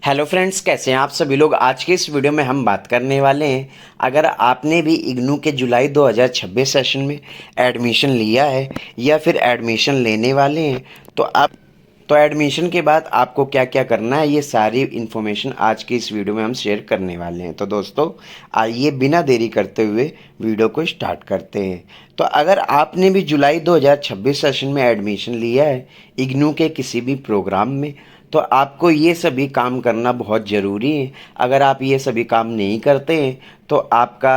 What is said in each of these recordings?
Hello friends, कैसे हैं आप सभी लोग। आज के इस वीडियो में हम बात करने वाले हैं, अगर आपने भी इग्नू के जुलाई 2026 सेशन में एडमिशन लिया है या फिर एडमिशन लेने वाले हैं तो एडमिशन के बाद आपको क्या क्या करना है, ये सारी इन्फॉर्मेशन आज की इस वीडियो में हम शेयर करने वाले हैं। तो दोस्तों, आइए बिना देरी करते हुए वीडियो को स्टार्ट करते हैं। तो अगर आपने भी जुलाई 2026 सेशन में एडमिशन लिया है इग्नू के किसी भी प्रोग्राम में, तो आपको ये सभी काम करना बहुत ज़रूरी है। अगर आप ये सभी काम नहीं करते हैं तो आपका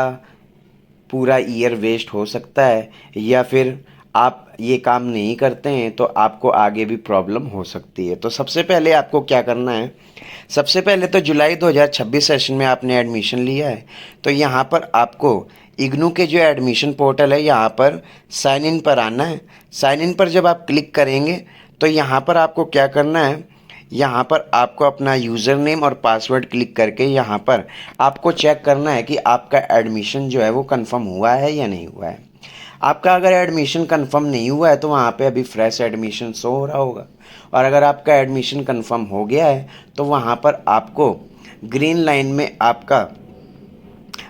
पूरा ईयर वेस्ट हो सकता है, या फिर आप ये काम नहीं करते हैं तो आपको आगे भी प्रॉब्लम हो सकती है। तो सबसे पहले आपको क्या करना है, सबसे पहले तो जुलाई 2026 सेशन में आपने एडमिशन लिया है तो यहाँ पर आपको इग्नू के जो एडमिशन पोर्टल है यहाँ पर साइन इन पर आना है। साइन इन पर जब आप क्लिक करेंगे तो यहाँ पर आपको क्या करना है, यहाँ पर आपको अपना यूज़र नेम और पासवर्ड क्लिक करके यहाँ पर आपको चेक करना है कि आपका एडमिशन जो है वो कंफर्म हुआ है या नहीं हुआ है। आपका अगर एडमिशन कंफर्म नहीं हुआ है तो वहाँ पे अभी फ्रेश एडमिशन शो हो रहा होगा, और अगर आपका एडमिशन कंफर्म हो गया है तो वहाँ पर आपको ग्रीन लाइन में आपका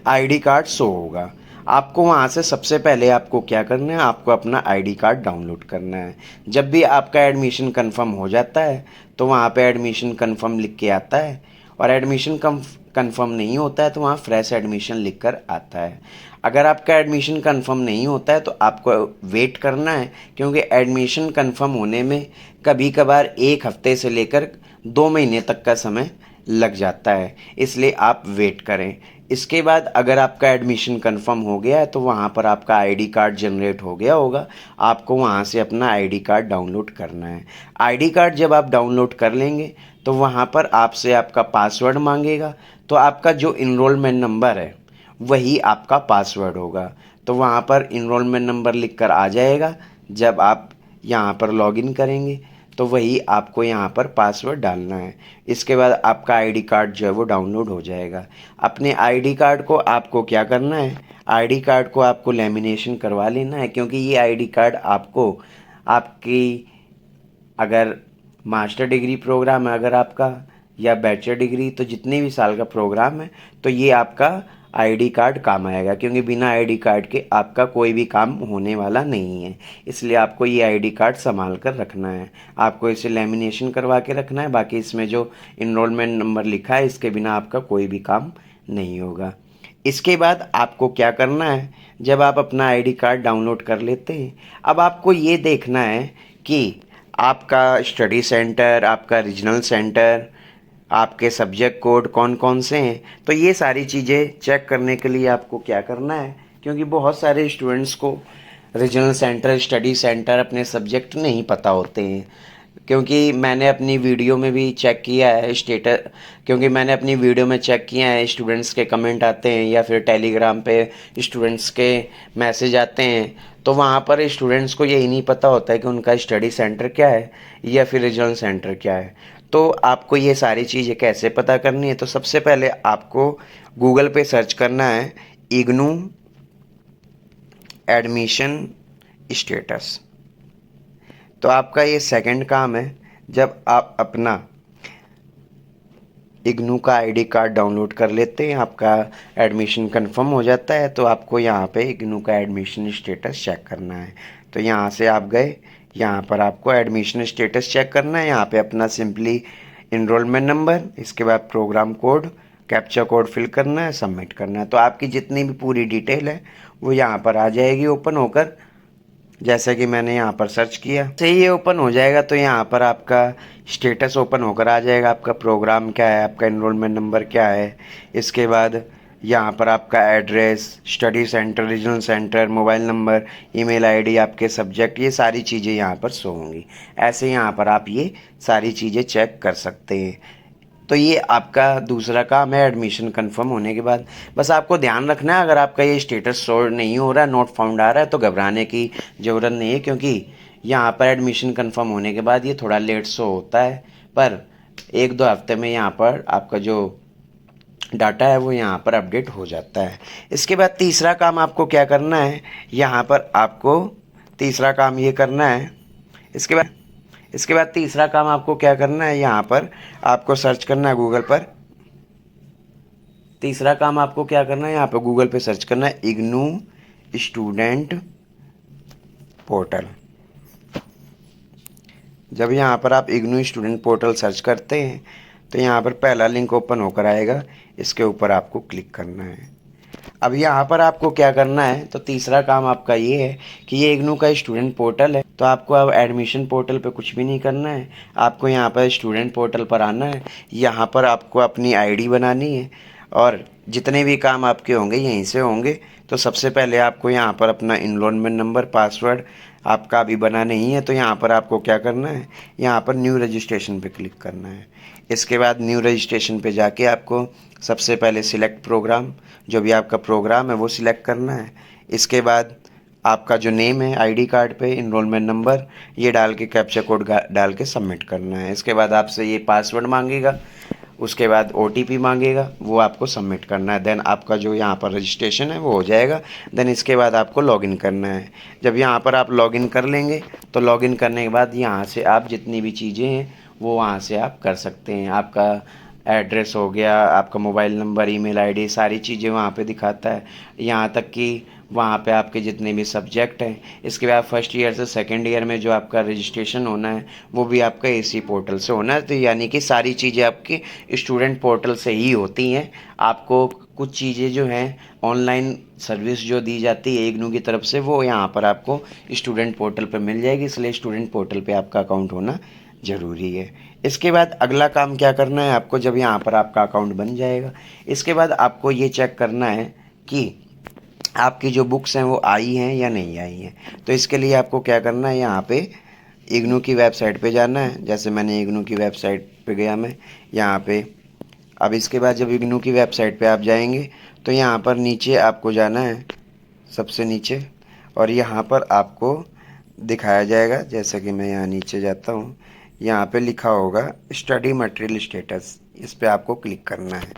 आईडी कार्ड शो होगा। आपको वहाँ से सबसे पहले आपको क्या करना है, आपको अपना आईडी कार्ड डाउनलोड करना है। जब भी आपका एडमिशन कंफर्म हो जाता है तो वहाँ पे एडमिशन कंफर्म लिख के आता है, और एडमिशन कंफर्म नहीं होता है तो वहाँ फ्रेश एडमिशन लिख कर आता है। अगर आपका एडमिशन कंफर्म नहीं होता है तो आपको वेट करना है, क्योंकि एडमिशन कंफर्म होने में कभी कभार 1 हफ्ते से लेकर 2 महीने तक का समय लग जाता है, इसलिए आप वेट करें। इसके बाद अगर आपका एडमिशन कंफर्म हो गया है तो वहाँ पर आपका आईडी कार्ड जनरेट हो गया होगा, आपको वहाँ से अपना आईडी कार्ड डाउनलोड करना है। आईडी कार्ड जब आप डाउनलोड कर लेंगे तो वहाँ पर आपसे आपका पासवर्ड मांगेगा, तो आपका जो इनरोलमेंट नंबर है वही आपका पासवर्ड होगा। तो वहाँ पर इनरोलमेंट नंबर लिख कर आ जाएगा। जब आप यहाँ पर लॉगिन करेंगे तो वही आपको यहाँ पर पासवर्ड डालना है। इसके बाद आपका आईडी कार्ड जो है वो डाउनलोड हो जाएगा। अपने आईडी कार्ड को आपको क्या करना है, आईडी कार्ड को आपको लेमिनेशन करवा लेना है, क्योंकि ये आईडी कार्ड आपको आपकी अगर मास्टर डिग्री प्रोग्राम है अगर आपका, या बैचलर डिग्री, तो जितने भी साल का प्रोग्राम है तो ये आपका आईडी कार्ड काम आएगा, क्योंकि बिना आईडी कार्ड के आपका कोई भी काम होने वाला नहीं है। इसलिए आपको ये आईडी कार्ड संभाल कर रखना है, आपको इसे लेमिनेशन करवा के रखना है। बाकी इसमें जो इनरोलमेंट नंबर लिखा है इसके बिना आपका कोई भी काम नहीं होगा। इसके बाद आपको क्या करना है, जब आप अपना आईडी कार्ड डाउनलोड कर लेते हैं, अब आपको ये देखना है कि आपका स्टडी सेंटर, आपका रीजनल सेंटर, आपके सब्जेक्ट कोड कौन कौन से हैं। तो ये सारी चीज़ें चेक करने के लिए आपको क्या करना है, क्योंकि बहुत सारे स्टूडेंट्स को रीजनल सेंटर, स्टडी सेंटर, अपने सब्जेक्ट नहीं पता होते हैं। क्योंकि मैंने अपनी वीडियो में भी चेक किया है स्टूडेंट्स के कमेंट आते हैं या फिर टेलीग्राम पे स्टूडेंट्स के मैसेज आते हैं, तो वहाँ पर स्टूडेंट्स को यही नहीं पता होता है कि उनका स्टडी सेंटर क्या है या फिर रीजनल सेंटर क्या है। तो आपको ये सारी चीज़ें कैसे पता करनी है, तो सबसे पहले आपको गूगल पे सर्च करना है इग्नू एडमिशन स्टेटस। तो आपका ये सेकंड काम है। जब आप अपना इग्नू का आईडी कार्ड डाउनलोड कर लेते हैं, आपका एडमिशन कंफर्म हो जाता है, तो आपको यहाँ पे इग्नू का एडमिशन स्टेटस चेक करना है। तो यहाँ से आप गए, यहाँ पर आपको एडमिशन स्टेटस चेक करना है। यहाँ पे अपना सिंपली इनरोलमेंट नंबर, इसके बाद programme code, captcha code fill करना है, सबमिट करना है। तो आपकी जितनी भी पूरी डिटेल है वो यहाँ पर आ जाएगी ओपन होकर। जैसा कि मैंने यहाँ पर सर्च किया, सही ये ओपन हो जाएगा। तो यहाँ पर आपका स्टेटस ओपन होकर आ जाएगा, आपका प्रोग्राम क्या है, आपका एनरोलमेंट नंबर क्या है। इसके बाद यहाँ पर आपका address, study centre, regional centre, mobile number, email ID, आपके सब्जेक्ट, ये सारी चीज़ें यहाँ पर शो होंगी। ऐसे यहाँ पर आप ये सारी चीज़ें चेक कर सकते हैं। तो ये आपका दूसरा काम है एडमिशन कंफर्म होने के बाद। बस आपको ध्यान रखना है, अगर आपका ये स्टेटस शो नहीं हो रहा है, नोट फाउंड आ रहा है, तो घबराने की ज़रूरत नहीं है, क्योंकि यहाँ पर एडमिशन कंफर्म होने के बाद ये थोड़ा लेट शो होता है, पर 1-2 हफ्ते में यहाँ पर आपका जो डाटा है वो यहाँ पर अपडेट हो जाता है। इसके बाद तीसरा काम आपको क्या करना है, यहाँ पर आपको तीसरा काम ये करना है। इसके बाद तीसरा काम आपको क्या करना है, यहाँ पर आपको सर्च करना है गूगल पर। तीसरा काम आपको क्या करना है, यहाँ पर गूगल पे सर्च करना है इग्नू स्टूडेंट पोर्टल। जब यहाँ पर आप इग्नू स्टूडेंट पोर्टल सर्च करते हैं तो यहाँ पर पहला लिंक ओपन होकर आएगा, इसके ऊपर आपको क्लिक करना है। अब यहाँ पर आपको क्या करना है, तो तीसरा काम आपका ये है कि ये इग्नू का स्टूडेंट पोर्टल है, तो आपको अब एडमिशन पोर्टल पे कुछ भी नहीं करना है। आपको यहाँ पर स्टूडेंट पोर्टल पर आना है, यहाँ पर आपको अपनी आईडी बनानी है और जितने भी काम आपके होंगे यहीं से होंगे। तो सबसे पहले आपको यहाँ पर अपना इनरोलमेंट नंबर, पासवर्ड आपका अभी बना नहीं है तो यहाँ पर आपको क्या करना है, यहाँ पर न्यू रजिस्ट्रेशन पे क्लिक करना है। इसके बाद न्यू रजिस्ट्रेशन पे जाके आपको सबसे पहले सिलेक्ट प्रोग्राम, जो भी आपका प्रोग्राम है वो सिलेक्ट करना है। इसके बाद आपका जो नेम है आईडी कार्ड पे, इनरोलमेंट नंबर, ये डाल के कैप्चा कोड डाल के सबमिट करना है। इसके बाद आपसे ये पासवर्ड मांगेगा, उसके बाद ओटीपी मांगेगा, वो आपको सबमिट करना है। देन आपका जो यहाँ पर रजिस्ट्रेशन है वो हो जाएगा। देन इसके बाद आपको लॉगिन करना है। जब यहाँ पर आप लॉगिन कर लेंगे तो लॉगिन करने के बाद यहाँ से आप जितनी भी चीज़ें हैं वो वहाँ से आप कर सकते हैं। आपका एड्रेस हो गया, आपका मोबाइल नंबर, ईमेल आईडी, सारी चीज़ें वहाँ पे दिखाता है। यहाँ तक कि वहाँ पे आपके जितने भी सब्जेक्ट हैं। इसके बाद फर्स्ट ईयर से सेकंड ईयर में जो आपका रजिस्ट्रेशन होना है वो भी आपका इसी पोर्टल से होना है। तो यानी कि सारी चीज़ें आपकी स्टूडेंट पोर्टल से ही होती हैं। आपको कुछ चीज़ें जो हैं ऑनलाइन सर्विस जो दी जाती है इग्नू की तरफ से, वो यहाँ पर आपको स्टूडेंट पोर्टल पर मिल जाएगी, इसलिए स्टूडेंट पोर्टल पर आपका अकाउंट होना ज़रूरी है। इसके बाद अगला काम क्या करना है आपको, जब यहाँ पर आपका अकाउंट बन जाएगा इसके बाद आपको ये चेक करना है कि आपकी जो बुक्स हैं वो आई हैं या नहीं आई हैं। तो इसके लिए आपको क्या करना है, यहाँ पे इग्नू की वेबसाइट पे जाना है। जैसे मैंने इग्नू की वेबसाइट पे गया मैं यहाँ पे। अब इसके बाद जब इग्नू की वेबसाइट पे आप जाएंगे तो यहाँ पर नीचे आपको जाना है, सबसे नीचे, और यहाँ पर आपको दिखाया जाएगा। जैसे कि मैं यहाँ नीचे जाता हूँ, यहाँ पे लिखा होगा स्टडी मटेरियल स्टेटस, इस पे आपको क्लिक करना है।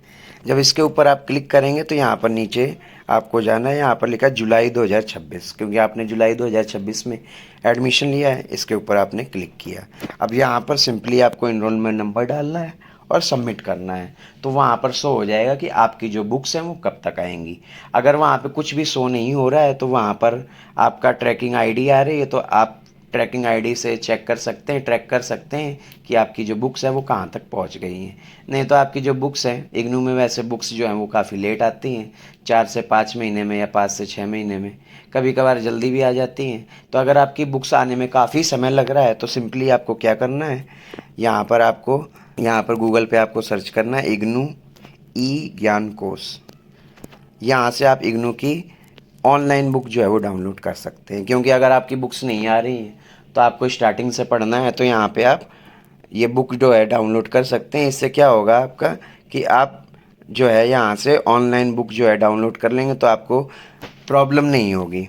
जब इसके ऊपर आप क्लिक करेंगे तो यहाँ पर नीचे आपको जाना है, यहाँ पर लिखा है जुलाई 2026, क्योंकि आपने जुलाई 2026 में एडमिशन लिया है, इसके ऊपर आपने क्लिक किया। अब यहाँ पर सिंपली आपको इनरोलमेंट नंबर डालना है और सबमिट करना है। तो वहाँ पर शो हो जाएगा कि आपकी जो बुक्स हैं वो कब तक आएंगी। अगर वहाँ पे कुछ भी शो नहीं हो रहा है तो वहाँ पर आपका ट्रैकिंग आईडी आ रही है, तो आप ट्रैकिंग आईडी से चेक कर सकते हैं, ट्रैक कर सकते हैं कि आपकी जो बुक्स है वो कहाँ तक पहुँच गई हैं। नहीं तो आपकी जो बुक्स हैं, इग्नू में वैसे बुक्स जो हैं वो काफ़ी लेट आती हैं, 4 से 5 महीने में या 5 से 6 महीने में, कभी कभार जल्दी भी आ जाती हैं। तो अगर आपकी बुक्स आने में काफ़ी समय लग रहा है तो सिंपली आपको क्या करना है, यहाँ पर गूगल पे आपको सर्च करना है इग्नू ई ज्ञान कोश। यहाँ से आप इग्नू की ऑनलाइन बुक जो है वो डाउनलोड कर सकते हैं। क्योंकि अगर आपकी बुक्स नहीं आ रही हैं तो आपको स्टार्टिंग से पढ़ना है, तो यहाँ पे आप ये बुक जो है डाउनलोड कर सकते हैं। इससे क्या होगा आपका कि आप जो है यहाँ से ऑनलाइन बुक जो है डाउनलोड कर लेंगे तो आपको प्रॉब्लम नहीं होगी।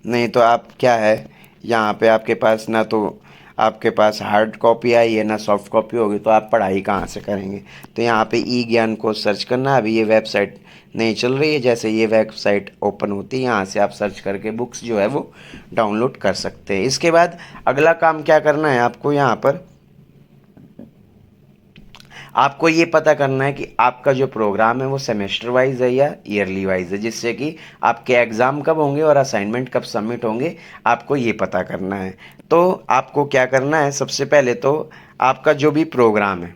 नहीं तो आप क्या है, यहाँ पे आपके पास ना तो आपके पास हार्ड कॉपी आई है ना सॉफ्ट कॉपी होगी, तो आप पढ़ाई कहाँ से करेंगे। तो यहाँ पे ई ज्ञान को सर्च करना। अभी ये वेबसाइट नहीं चल रही है, जैसे ये वेबसाइट ओपन होती है यहाँ से आप सर्च करके बुक्स जो है वो डाउनलोड कर सकते हैं। इसके बाद अगला काम क्या करना है आपको, यहाँ पर आपको ये पता करना है कि आपका जो प्रोग्राम है वो सेमेस्टर वाइज है या ईयरली वाइज है, जिससे कि आपके एग्ज़ाम कब होंगे और असाइनमेंट कब सबमिट होंगे आपको ये पता करना है। तो आपको क्या करना है, सबसे पहले तो आपका जो भी प्रोग्राम है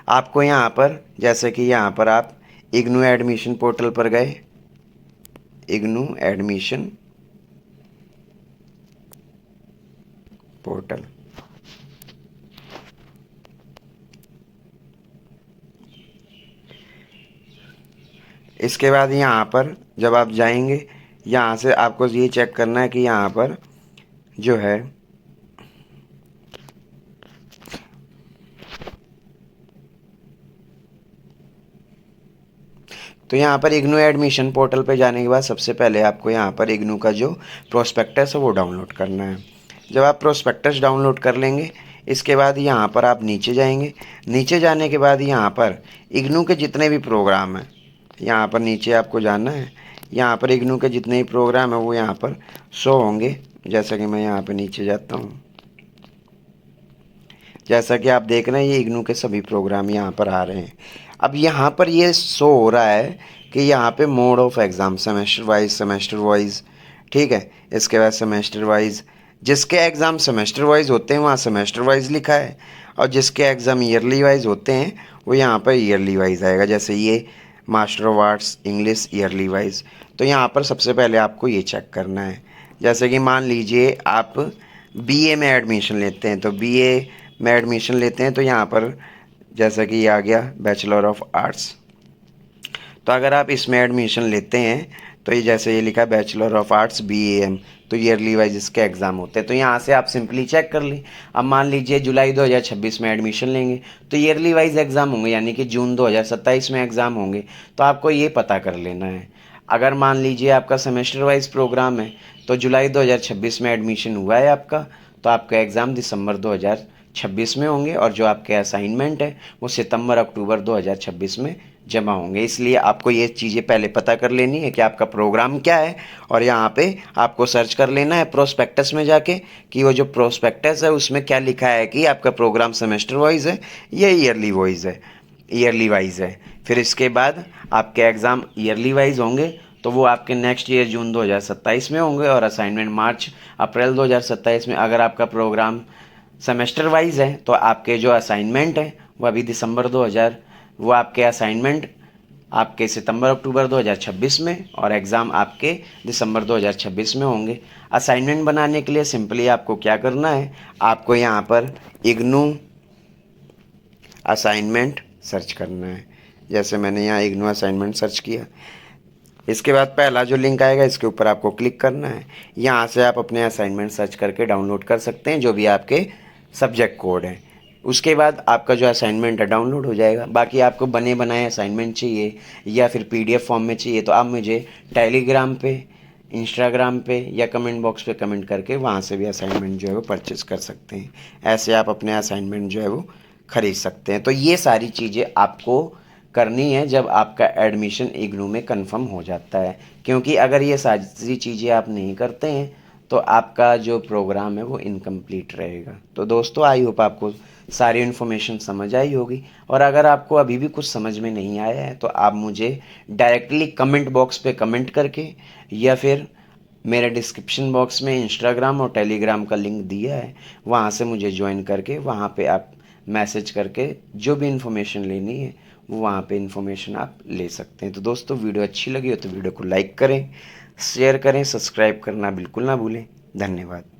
आपको यहाँ पर, जैसे कि यहाँ पर आप इग्नू एडमिशन पोर्टल पर गए, इग्नू एडमिशन पोर्टल, इसके बाद यहाँ पर जब आप जाएंगे यहाँ से आपको ये चेक करना है कि यहाँ पर जो है तो यहाँ पर इग्नू एडमिशन पोर्टल पे जाने के बाद सबसे पहले आपको यहाँ पर इग्नू का जो प्रोस्पेक्टस है वो डाउनलोड करना है। जब आप प्रोस्पेक्टस डाउनलोड कर लेंगे इसके बाद यहाँ पर आप नीचे जाएंगे। नीचे जाने के बाद यहाँ पर इग्नू के जितने भी प्रोग्राम हैं यहाँ पर नीचे आपको जाना है। यहाँ पर इग्नू के जितने भी प्रोग्राम हैं वो यहाँ पर शो होंगे। जैसा कि मैं यहाँ पर नीचे जाता हूँ, जैसा कि आप देख रहे हैं ये इग्नू के सभी प्रोग्राम यहाँ पर आ रहे हैं। अब यहाँ पर ये शो हो रहा है कि यहाँ पे mode of exam semester wise, ठीक है। इसके बाद सेमेस्टर वाइज, जिसके एग्ज़ाम सेमेस्टर वाइज होते हैं वहाँ सेमेस्टर वाइज लिखा है, और जिसके एग्ज़ाम ईयरली वाइज होते हैं वो यहाँ पर ईयरली वाइज आएगा। जैसे ये master of arts English yearly wise. तो यहाँ पर सबसे पहले आपको ये चेक करना है। जैसे कि मान लीजिए आप बीए में एडमिशन लेते हैं, तो बीए में एडमिशन लेते हैं तो यहाँ पर जैसा कि ये आ गया बैचलर ऑफ आर्ट्स। तो अगर आप इसमें एडमिशन लेते हैं तो ये जैसे ये लिखा बैचलर ऑफ आर्ट्स BAM, तो ईयरली वाइज इसके एग्ज़ाम होते हैं। तो यहाँ से आप सिंपली चेक कर लें। अब मान लीजिए जुलाई 2026 में एडमिशन लेंगे तो ईयरली वाइज एग्ज़ाम होंगे, यानी कि जून 2027 में एग्ज़ाम होंगे। तो आपको ये पता कर लेना है। अगर मान लीजिए आपका सेमेस्टर वाइज प्रोग्राम है तो जुलाई 2026 में एडमिशन हुआ है आपका, तो आपका एग्ज़ाम दिसंबर 2026 में होंगे, और जो आपके असाइनमेंट है वो सितंबर अक्टूबर 2026 में जमा होंगे। इसलिए आपको ये चीज़ें पहले पता कर लेनी है कि आपका प्रोग्राम क्या है, और यहाँ पे आपको सर्च कर लेना है प्रोस्पेक्टस में जाके कि वो जो प्रोस्पेक्टस है उसमें क्या लिखा है कि आपका प्रोग्राम सेमेस्टर वाइज है या ईयरली वाइज है। फिर इसके बाद आपके एग्ज़ाम ईयरली वाइज होंगे तो वो आपके नेक्स्ट ईयर जून 2027 में होंगे, और असाइनमेंट मार्च अप्रैल 2027 में। अगर आपका प्रोग्राम सेमेस्टर वाइज है तो आपके जो असाइनमेंट है वो अभी वो आपके असाइनमेंट आपके सितंबर अक्टूबर 2026 में, और एग्ज़ाम आपके दिसंबर 2026 में होंगे। असाइनमेंट बनाने के लिए सिंपली आपको क्या करना है, आपको यहाँ पर इग्नू असाइनमेंट सर्च करना है। जैसे मैंने यहाँ इग्नू असाइनमेंट सर्च किया, इसके बाद पहला जो लिंक आएगा इसके ऊपर आपको क्लिक करना है। यहाँ से आप अपने असाइनमेंट सर्च करके डाउनलोड कर सकते हैं जो भी आपके सब्जेक्ट कोड हैं। उसके बाद आपका जो असाइनमेंट है डाउनलोड हो जाएगा। बाकी आपको बने बनाए असाइनमेंट चाहिए या फिर PDF फॉर्म में चाहिए तो आप मुझे टेलीग्राम पे, इंस्टाग्राम पे या कमेंट बॉक्स पे कमेंट करके वहाँ से भी असाइनमेंट जो है वो परचेज़ कर सकते हैं। ऐसे आप अपने असाइनमेंट जो है वो ख़रीद सकते हैं। तो ये सारी चीज़ें आपको करनी है जब आपका एडमिशन इग्नू में कंफर्म हो जाता है, क्योंकि अगर ये सारी चीज़ें आप नहीं करते हैं तो आपका जो प्रोग्राम है वो इनकम्प्लीट रहेगा। तो दोस्तों आई होप आपको सारी इन्फॉर्मेशन समझ आई होगी, और अगर आपको अभी भी कुछ समझ में नहीं आया है तो आप मुझे डायरेक्टली कमेंट बॉक्स पे कमेंट करके, या फिर मेरे डिस्क्रिप्शन बॉक्स में इंस्टाग्राम और टेलीग्राम का लिंक दिया है, वहाँ से मुझे ज्वाइन करके वहाँ पे आप मैसेज करके जो भी इन्फॉर्मेशन लेनी है वो वहाँ पे इन्फॉर्मेशन आप ले सकते हैं। तो दोस्तों वीडियो अच्छी लगी हो तो वीडियो को लाइक करें, शेयर करें, सब्सक्राइब करना बिल्कुल ना भूलें। धन्यवाद।